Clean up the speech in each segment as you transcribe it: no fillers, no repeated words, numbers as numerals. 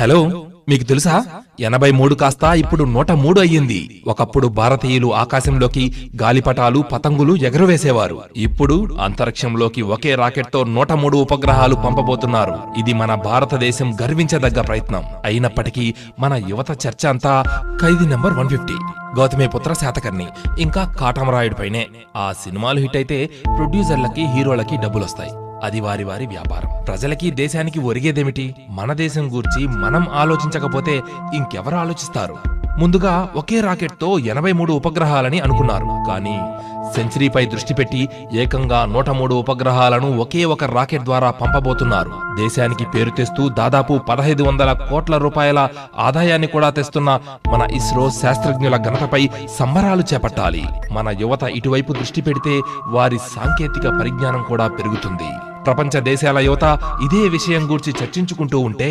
Hello, మీకు తెలుసా 83 కాస్త ఇప్పుడు 103 అయ్యింది. ఒకప్పుడు భారతీయులు ఆకాశంలోకి గాలిపటాలు పతంగులు ఎగరవేసేవారు. ఇప్పుడు అంతరిక్షంలోకి ఒకే రాకెట్ తో 103 ఉపగ్రహాలు పంపబోతున్నారు. ఇది మన భారతదేశం గర్వించదగ్గ ప్రయత్నం. అయినప్పటికీ మన యువత చర్చ అంతా ఖైదీ నంబర్ 150, గౌతమిపుత్ర శాతకర్ణి, ఇంకా కాటమరాయుడు పైనే. ఆ సినిమాలు హిట్ అయితే ప్రొడ్యూసర్లకి హీరోలకి డబ్బులొస్తాయి. అది వారి వారి వ్యాపారం. ప్రజలకి దేశానికి ఒరిగేదేమిటి? మన దేశం గూర్చి మనం ఆలోచించకపోతే ఇంకెవరు ఆలోచిస్తారు? ముందుగా ఒకే రాకెట్ తో 83 ఉపగ్రహాలని అనుకున్నారు. కానీ సెంచరీపై దృష్టి పెట్టి ఏకంగా 103 ఉపగ్రహాలను ఒకే ఒక రాకెట్ ద్వారా పంపబోతున్నారు. దేశానికి పేరు తెస్తూ దాదాపు 1500 కోట్ల రూపాయల ఆదాయాన్ని కూడా తెస్తున్న మన ఇస్రో శాస్త్రజ్ఞుల ఘనతపై సంబరాలు చేపట్టాలి. మన యువత ఇటువైపు దృష్టి పెడితే వారి సాంకేతిక పరిజ్ఞానం కూడా పెరుగుతుంది. ప్రపంచ దేశాల యువత ఇదే విషయం గూర్చి చర్చించుకుంటూ ఉంటే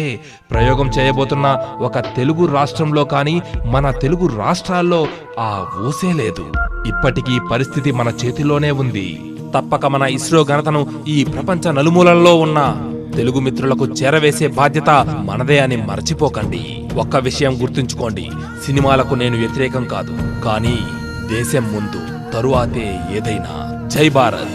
ప్రయోగం చేయబోతున్న ఒక తెలుగు రాష్ట్రంలో కానీ మన తెలుగు రాష్ట్రాల్లో ఆ ఊసే లేదు. ఇప్పటికీ పరిస్థితి మన చేతిలోనే ఉంది. తప్పక మన ఇస్రో ఘనతను ఈ ప్రపంచ నలుమూలల్లో ఉన్న తెలుగు మిత్రులకు చేరవేసే బాధ్యత మనదే అని మర్చిపోకండి. ఒక్క విషయం గుర్తుంచుకోండి, సినిమాలకు నేను వ్యతిరేకం కాదు, కానీ దేశం ముందు తరువాతే ఏదైనా. జై భారత్.